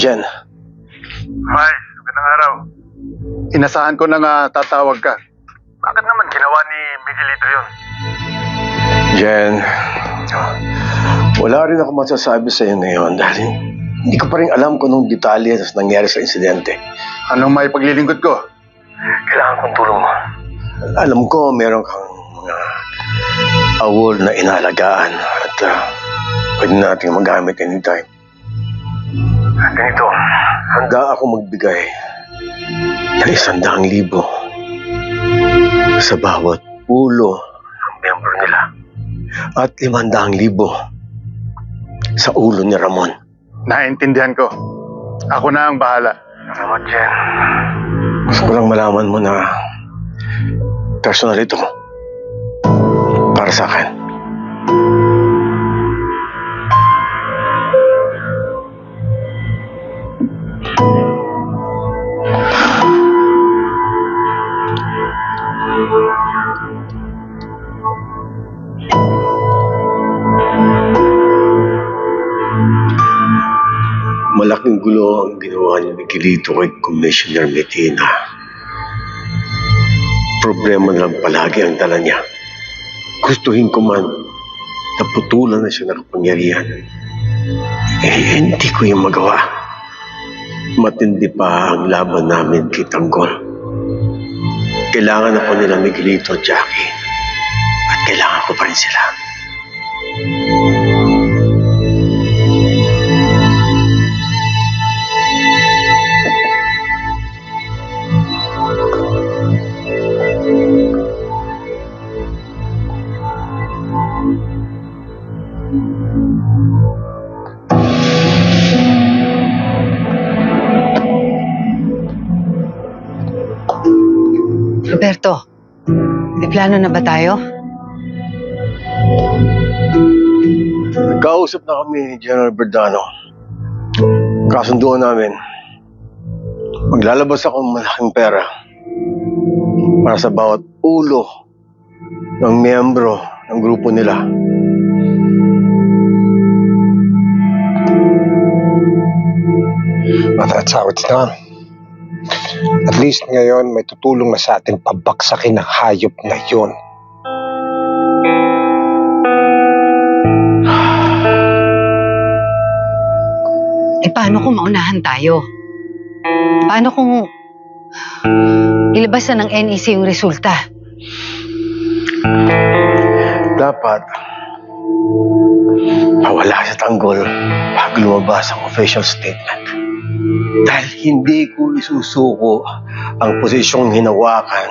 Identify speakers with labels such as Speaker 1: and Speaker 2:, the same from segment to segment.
Speaker 1: Jen,
Speaker 2: Miles, magandang araw.
Speaker 3: Inasahan ko na nga tatawag ka.
Speaker 2: Bakit naman ginawa ni Miguelito yun?
Speaker 1: Jen, wala rin ako masasabi sa iyo ngayon dahil hindi ko pa rin alam kung anong detalye na nangyari sa insidente.
Speaker 3: Anong may paglilingkod ko?
Speaker 1: Kailangan kong tulong mo. Alam ko meron kang mga awol na inaalagaan at pwede nating magamit anytime.
Speaker 2: Ganito,
Speaker 1: Handa ako magbigay ng 100,000 sa bawat ulo ng miyembro nila at 500,000 sa ulo ni Ramon.
Speaker 3: Naintindihan ko. Ako na ang bahala.
Speaker 2: salamat, Jen.
Speaker 1: Gusto ko lang malaman mo na personal ito para sa akin. Malaking gulo ang ginawa ni Miguelito kay Commissioner Medina. Problema lang palagi ang dala niya. Gustuhin ko man na putulan na siya ng kapangyarihan. Hindi ko yung magawa. Matindi pa ang laban namin kay Tanggol. Kailangan ako nila Miguelito at Jackie. At kailangan ko pa rin sila.
Speaker 4: Roberto, may plano na ba tayo?
Speaker 1: Nagkausap na kami ni General Verdano. Kasunduan namin. Maglalabas ako ng malaking pera para sa bawat ulo ng miyembro ng grupo nila.
Speaker 5: But that's how it's done. At least ngayon may tutulong na sa atin pabaksakin ang hayop na yun.
Speaker 4: Paano kung maunahan tayo? Paano kung ilabas na ng NEC yung resulta?
Speaker 1: Dapat mawala sa Tanggol bago lumabas ang official statement. Dahil hindi ko isusuko ang posisyong hinawakan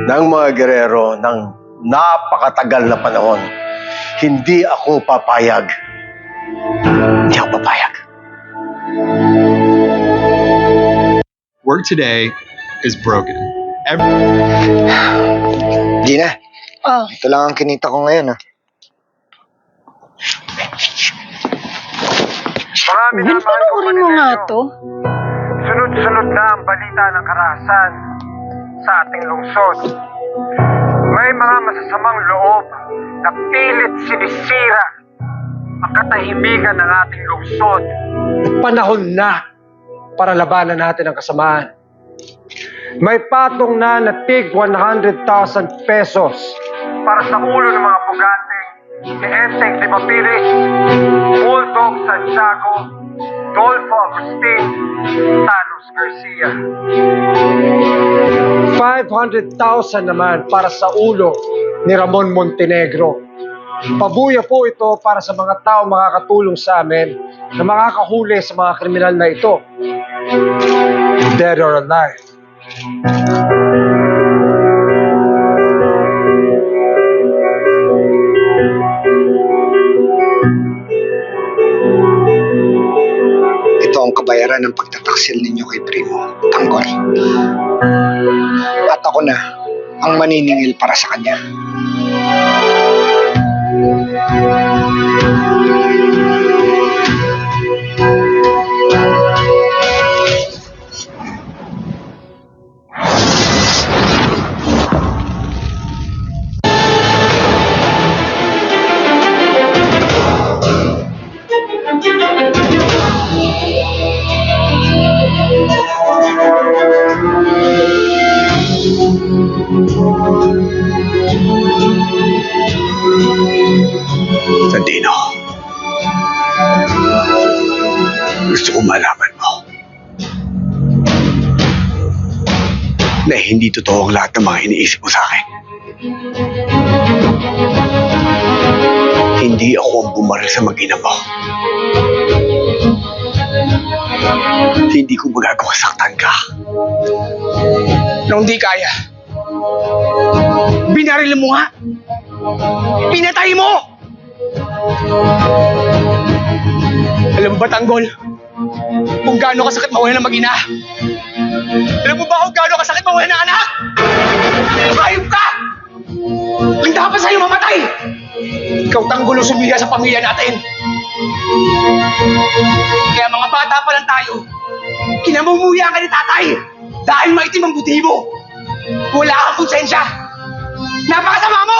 Speaker 1: ng mga gerero ng napakatagal na panahon. Hindi ako papayag. Hindi ako papayag.
Speaker 6: Work today is broken.
Speaker 5: Gina,
Speaker 4: Oh,
Speaker 5: ito lang ang kinita ko ngayon.
Speaker 2: Marami na
Speaker 4: panoorin mo nga to.
Speaker 2: Sunod-sunod na ang balita ng karahasan sa ating lungsod. May mga masasamang loob na pilit sinisira ang katahimikan ng ating lungsod.
Speaker 5: Panahon na para labanan natin ang kasamaan. May patong na tig 100,000 pesos
Speaker 2: Para sa ulo ng mga bugateng si Enteng Limapilis, Bulldog Santiago, Dolfo Agustin, Tanos Garcia.
Speaker 5: 500,000 naman para sa ulo ni Ramon Montenegro. Pabuya po ito para sa mga tao makakatulong sa amin na makakahuli sa mga kriminal na ito. Dead or alive. Ito ang kabayaran ng pagtataksil ninyo kay Primo, Tanggol. At ako na ang maniningil para sa kanya.
Speaker 1: malaman mo na hindi totoo ang lahat ng mga iniisip mo sa akin. Hindi ako ang bumaril sa mag-ina mo. Hindi ko magagawa saktan ka.
Speaker 7: Nung di kaya, binaril mo nga. Pinatay mo! Alam mo ba, Tanggol, kung gaano kasakit mawalan ng mag-ina? Alam mo ba kung gaano kasakit mawalan ng anak? Hayop ka! Ang dapat sa'yo mamatay! Ikaw, Tanggol, ang sumira sa pamilya natin. Kaya mga bata pa lang tayo, kinamumuya ka ni tatay dahil maitim ang buti mo. Wala kang konsensya. Napakasama mo!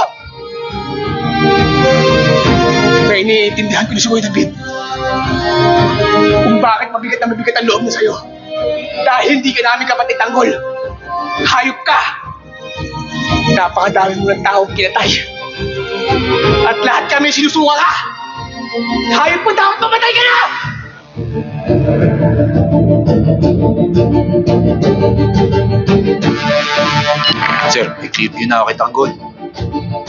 Speaker 7: Kaya iniintindihan ko na si Kuya David kung bakit mabigat na mabigat ang loob niya sa'yo. Dahil hindi ka namin kapatid, Tanggol. Hayop ka! Napakadami mo ng tao kinatay. At lahat kami sinusuka ka! Hayop mo, dapat mamatay ka na!
Speaker 8: Sir, i-clip yun na ako kay Tanggol.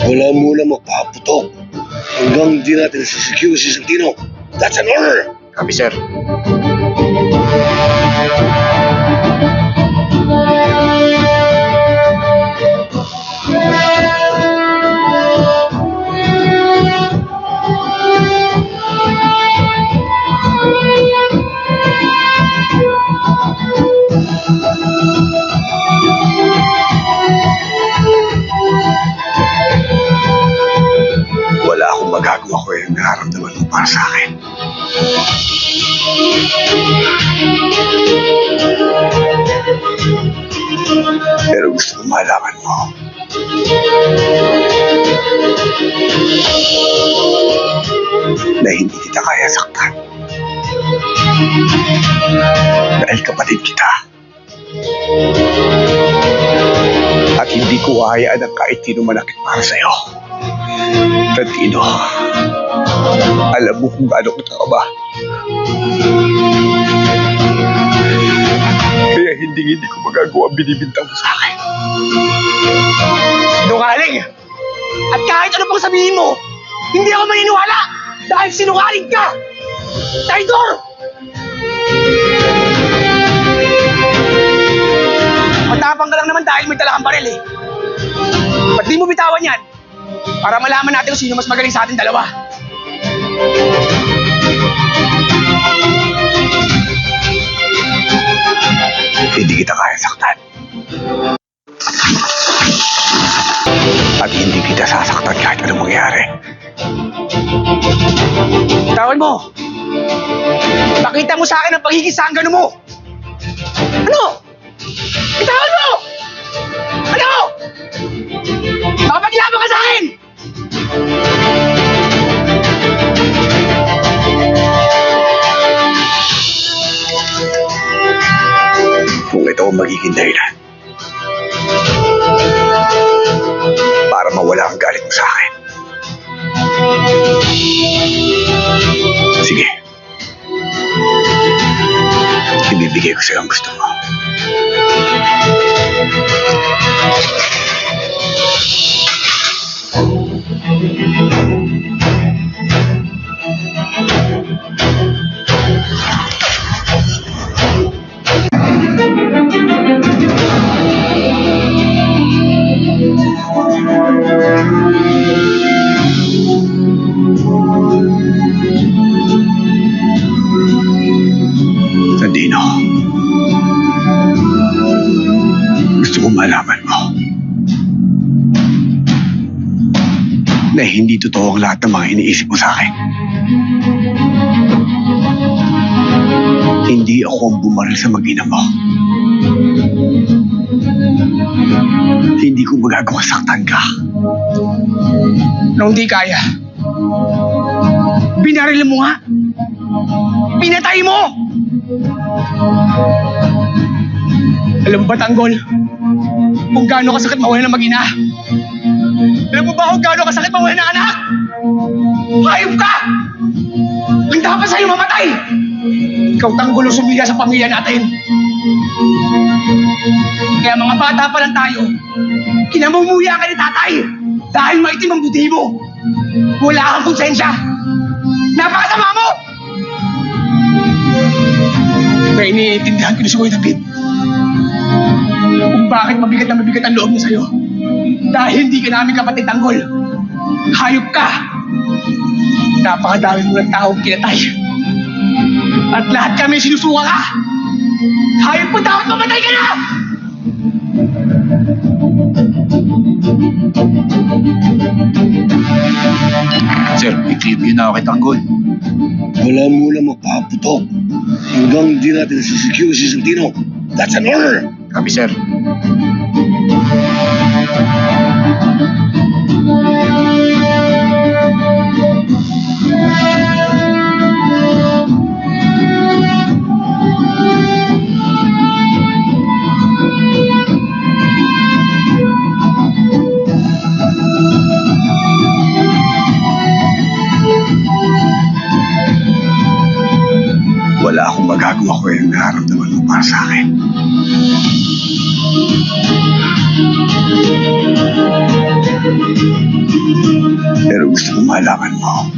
Speaker 1: Wala muna magpaputok hanggang di natin secure si Santino. That's an order!
Speaker 8: Copy, sir.
Speaker 1: Wala akong magagawa ko yung nararamdaman mo para sa akin. Pero gusto ko malaman mo na hindi kita kaya saktan. Dahil kapatid kita. At hindi ko hayaan ang kahit sino manakit para sa'yo. Tantino, alam mo kung gaano kita ka ba? Kaya hindi ko magagawa ang binibintang mo sa akin.
Speaker 7: Sinungaling! At kahit ano pang sabihin mo, hindi ako maniniwala dahil sinungaling ka! Traitor! Matapang ka lang naman dahil may dala kang baril eh. Ba't di mo bitawan yan? Para malaman natin kung sino mas magaling sa ating dalawa.
Speaker 1: Hindi kita kaya saktan. At hindi kita sasaktan kahit anong mangyari.
Speaker 7: Bitawan mo! Pakita mo sa akin ang pagiging sanggano mo! Ano? Bitawan mo! Ano? Makapaglaban ka sa akin!
Speaker 1: Kung ito ang magiging dahilan para mawala ang galit mo sa akin. Sige. Ibibigay ko sa'yo ang gusto mo. Sandino, gusto ko malaman mo na hindi totoo ang lahat ng mga iniisip mo sa akin. Hindi ako ang bumaril sa mag-ina mo. Hindi ko magagawa saktan ka.
Speaker 7: Nung di kaya, binaril mo nga. Pinatay mo! Alam mo ba, Tanggol, kung gaano kasakit mawalan ng mag-ina? Alam mo ba kung gaano kasakit mawalan ng anak? Hayop ka! Ang dapat sa'yo mamatay! Ikaw tanggol ang sumila sa pamilya natin. Kaya mga bata pa lang tayo, kinamumuya ka ni tatay dahil maitim ang buti mo. Wala kang konsensya. Napakasama mo! Kaya iniintindihan ko ni si Kuya David kung bakit mabigat na mabigat ang loob niya sa'yo. Dahil hindi ka namin kapatid tanggol. Hayop ka! Napakadami mo ng taong kinatay. At lahat kami sinusuka ka! Hayop mo, dapat mamatay ka na!
Speaker 8: Sir, i-clear na ako kay Tanggol.
Speaker 9: Wala muna magpaputok hanggang di natin secure si Santino. That's an order!
Speaker 8: Kami, sir.
Speaker 9: Wala akong magagawa ko yung nararamdaman mo para sa akin. Pero gusto kong malaman mo.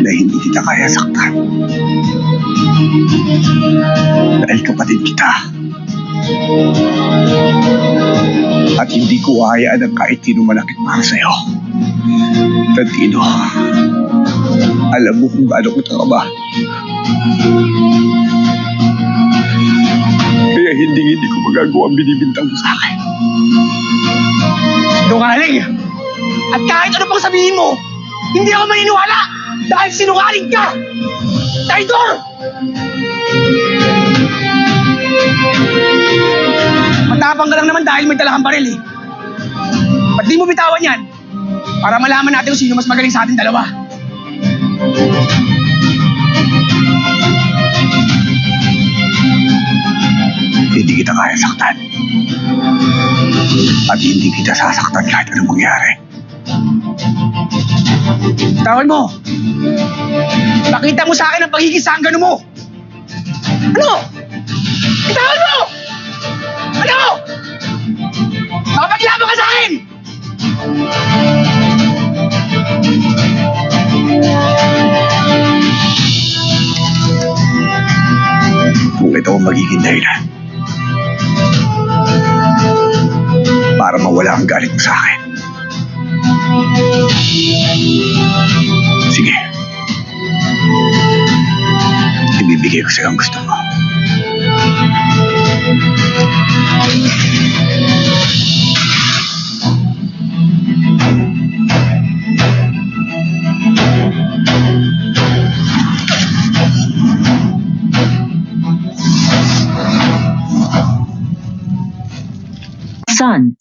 Speaker 9: Na hindi kita kaya saktan. Dahil kapatid kita. At hindi ko hayaan ang kahit sino malakit para sa'yo. Tantino, alam mo kung gaano kita kamahal. Kaya hindi ko magagawa ang binibintang mo sa akin.
Speaker 7: Sinungaling! At kahit ano pang sabihin mo, hindi ako maniniwala dahil sinungaling ka! Traitor! Matapang ka lang naman dahil may dala kang baril eh. Ba't di mo bitawan yan? Para malaman natin kung sino mas magaling sa ating dalawa.
Speaker 9: Hindi kita kaya saktan. At hindi kita sasaktan kahit anong mangyari.
Speaker 7: Bitawan mo! Pakita mo sa akin ang pagiging sanggano mo! Ano? Bitawan mo! Ano? Mapaglaban ka sa akin!
Speaker 9: Kung ito ang magiging dahilan para mawala ang galit mo sa akin. Sige. Ibibigay ko sa'yo ang gusto mo.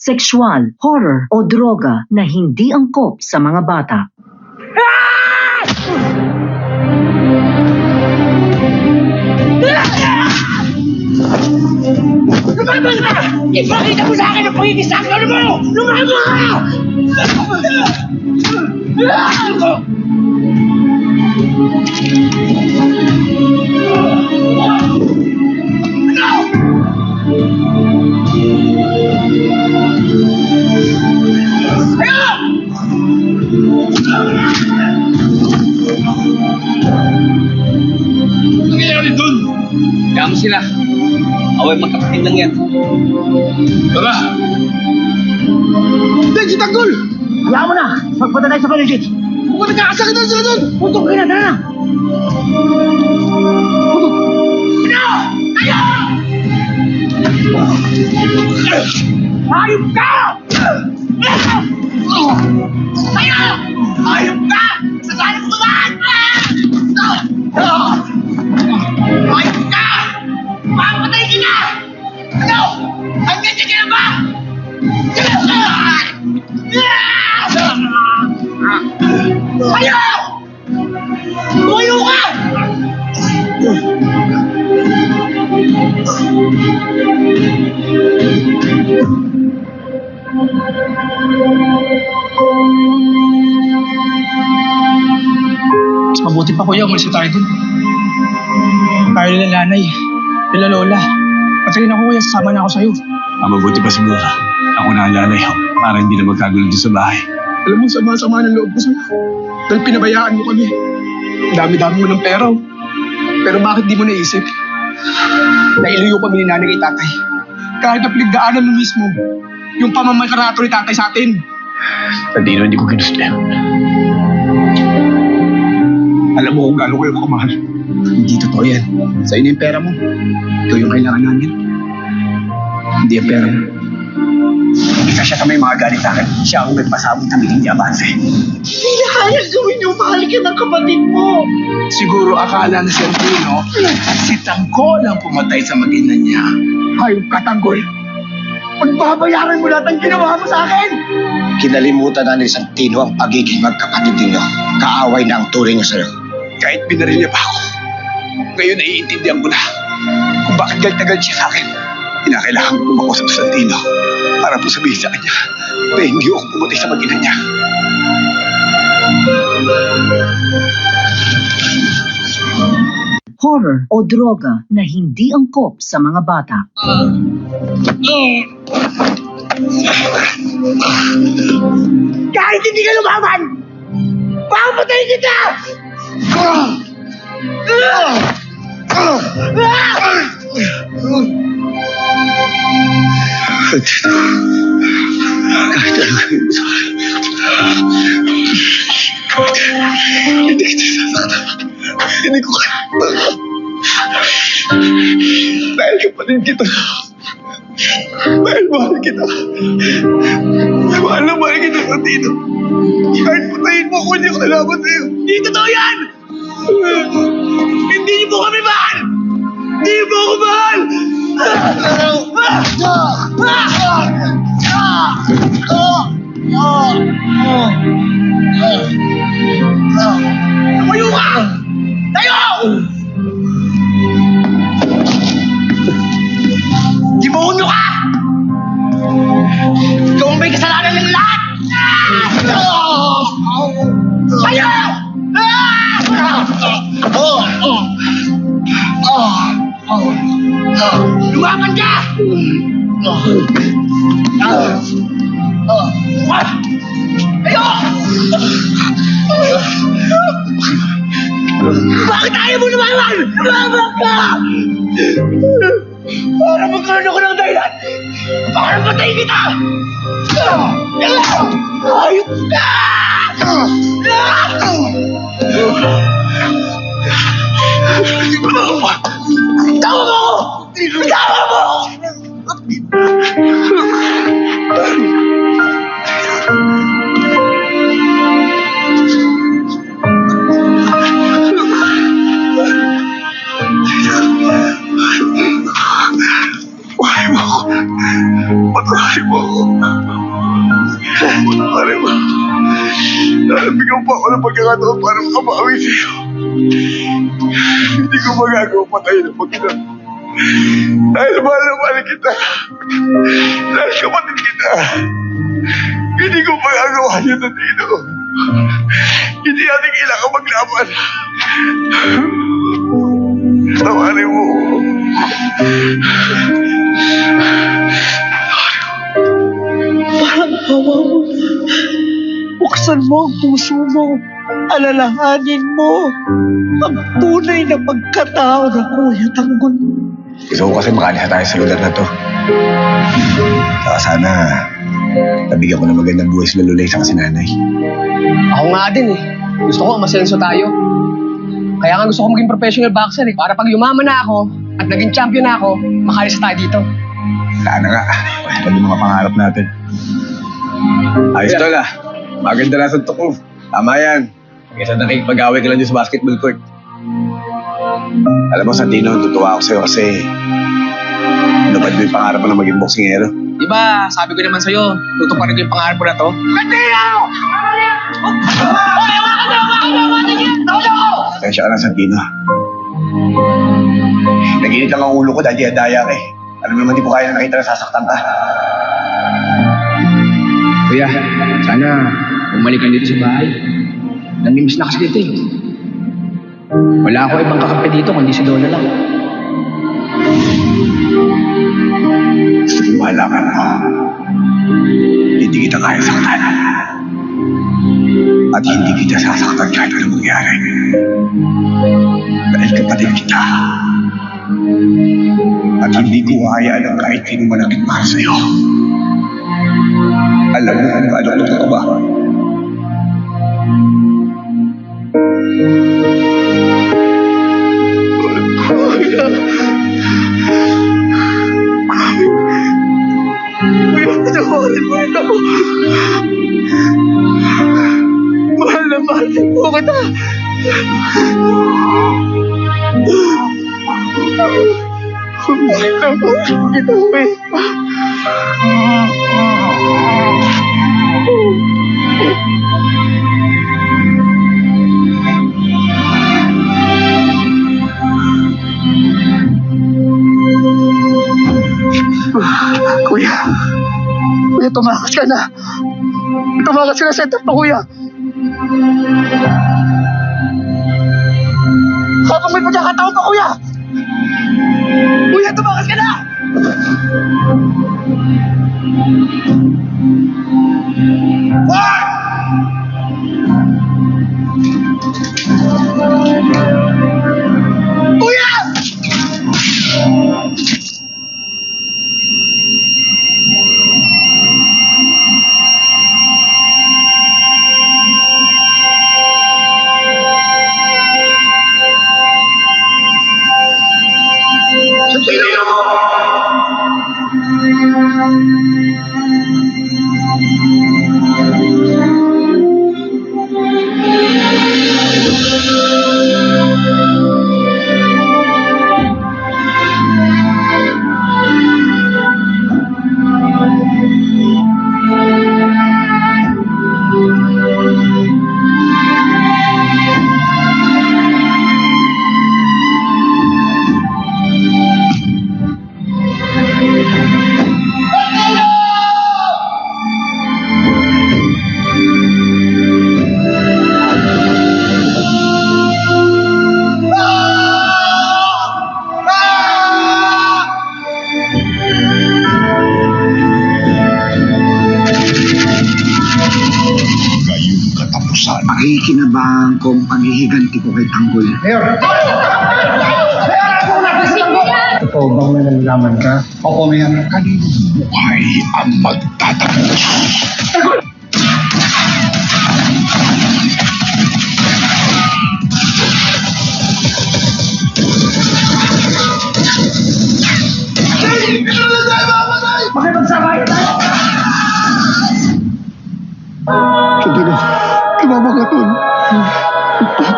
Speaker 10: Sexual, horror o droga na hindi angkop sa mga bata.
Speaker 7: Lumabas ka! Ipakita mo sa akin ang pagiging sanggano mo! Lumabas ka! Kaya mo sila. Away magkapatid lang yan. Tara!
Speaker 5: Dahil si Tanggol!
Speaker 7: Hayaan mo na! Magpunta tayo sa paligid!
Speaker 5: Kung nagkakasakit na sila doon!
Speaker 7: Putok ka na! Tara na! Ano? Tayo! Hayop ka! Tayo! Hayop ka! Sasali mo ba? Hayop ka! Papatay ka na! Ano? Hanggang ka na ba? Tayo! Tumayo ka! tayo dun. Ayaw nila nanay, nila lola. Patayin ako kuya, sasama na ako sa'yo.
Speaker 9: Mabuti pa siguro. Ako na ang lalay para hindi na magkagulo dito sa bahay.
Speaker 7: Alam mo, sama-sama ng loob ko sa'yo. Dahil pinabayaan mo kami. Ang dami-dami mo ng pera. Pero bakit di mo naisip? Nailayo kami ni nanay kay tatay. Kahit na pinagdaanan mo mismo, yung pamamakarato ni tatay sa atin.
Speaker 9: Tandino, hindi ko ginusto yan. Alam mo kung gaano kayo kamahal.
Speaker 7: Hindi totoo yan. Sa'yo na yung pera mo. Ikaw yung kailangan namin. Hindi yung pera mo.
Speaker 9: Isa siya sa may mga galit sa akin. Siya ang nagpasabot ng hindi avanse.
Speaker 10: Hindi na kaya gawin yung mahal ka ng kapatid mo.
Speaker 7: Siguro akala na si Antino, si Tanggol ang pumatay sa mag-ina niya. Hayop ka, Tanggol. Pagbabayaran mo lahat ang ginawa mo sa akin!
Speaker 1: Kinalimutan na ni Santino ang pagiging magkapatid ninyo. Kaaway na ang turing niya sa'yo.
Speaker 9: Kahit binaril niya pa ako, ngayon naiintindihan ko na kung bakit galit na galit siya sa akin. Kinakailangan ko pumakusap sa Santino para po sabihin sa kanya na hindi ako pumatay sa mag-ina niya.
Speaker 10: Horror o droga na hindi angkop sa mga bata.
Speaker 7: Kahit hindi ka lumaban, papatayin kita!
Speaker 9: Kahit ano kayo sa akin. Hindi kita sasaktan. Hindi ko kaya. Dahil kapatid kita. Dahil mahal kita. Mahal na mahal kita sa Tino. Kahit patayin mo ako, hindi ako nalaban sa'yo. Hindi totoo yan! Hindi niyo po kami mahal! Hindi niyo po ako mahal!
Speaker 7: Tumayo ka! Tayo! Demonyo ka! Ikaw ang may kasalanan ng lahat! Tayo! Lumaban ka! Tayo! Bakit ayaw mo lumaban? Lumaban ka! Para magkaroon ako ng dahilan para patayin kita! Ayok ka! Tawa mo ako! Tawa mo!
Speaker 9: Patayin mo ako. Patayin mo ako. Patayin mo. Nalabigyan pa ako ng pagkakataon para makabawi sa'yo. Hindi ko magagawa patayin ang pagkina. Dahil mahal na mahal kita. Dahil kapatid kita. Hindi ko magagawa yun na dito. Hindi natin kailangan maglaban. Tawarin mo.
Speaker 10: Parang hawa mo. Buksan mo ang puso mo. Alalahanin mo ang tunay na pagkatao ng Kuya Tanggol.
Speaker 9: Gusto ko kasi makalisa tayo sa lugar na to. Saka sana nabigyan ko ng magandang buhay sila Lulay sa nanay.
Speaker 7: Ako nga din eh. Gusto ko umasenso tayo. Kaya nga gusto ko maging professional boxer eh. Para pag yumaman na ako at naging champion na ako, makalisa tayo dito.
Speaker 9: Sana nga. Ito yung mga pangarap natin. Ayos tol ah. Maganda na sa ko. Tama yan. Kaysa nakikipag-away ka lang dyan sa basketball court. Alam mo, Santino, tutuwa ako sa'yo kasi napad mo yung pangarap mo na maging boksingero.
Speaker 7: Diba, sabi ko naman sa'yo, tutuparin ko yung pangarap ko na to.
Speaker 9: Tensya ka na, Santino. Naginit lang ang ulo ko dahil daya ka eh. Alam mo naman, di ko kaya na nakita na sasaktan ka.
Speaker 7: Kuya, sana bumalik ka dito sa bahay. Namimiss na kasi dito eh. Wala ako ibang kakampi dito kundi si Lola lang.
Speaker 9: Gusto ko malaman mo. Hindi kita kaya saktan. At hindi kita sasaktan kahit anong mangyari. Dahil kapatid kita. At hindi ko hayaan ang kahit sino man ang nagmahal sa'yo. Alam mo kung ano totoo ba?
Speaker 10: Patawarin mo rin ako. Mahal na mahal po kita. Kita uwi. Kuya, tumakas ka na. Tumakas ka na sa tapo, kuya. Habang may pagkakataon pa, kuya. Kuya, tumakas ka na! Kuya!
Speaker 9: Pakikinabangan ko ang paghihiganti ko kay Tanggol.
Speaker 5: Totoo bang may nalalaman ka?
Speaker 9: Opo, Mayor. Kaninong buhay ang magtatapos? Sandalo, tumama ka doon.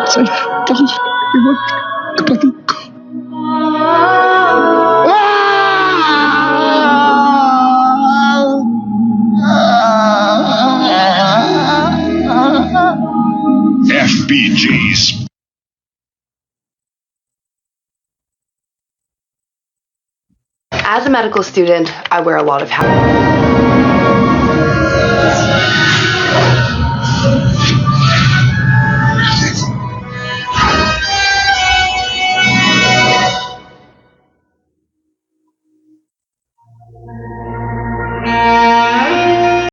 Speaker 9: Sa'yo, iwag kapatid ko.
Speaker 11: FBG's
Speaker 12: As a medical student, I wear a lot of hats.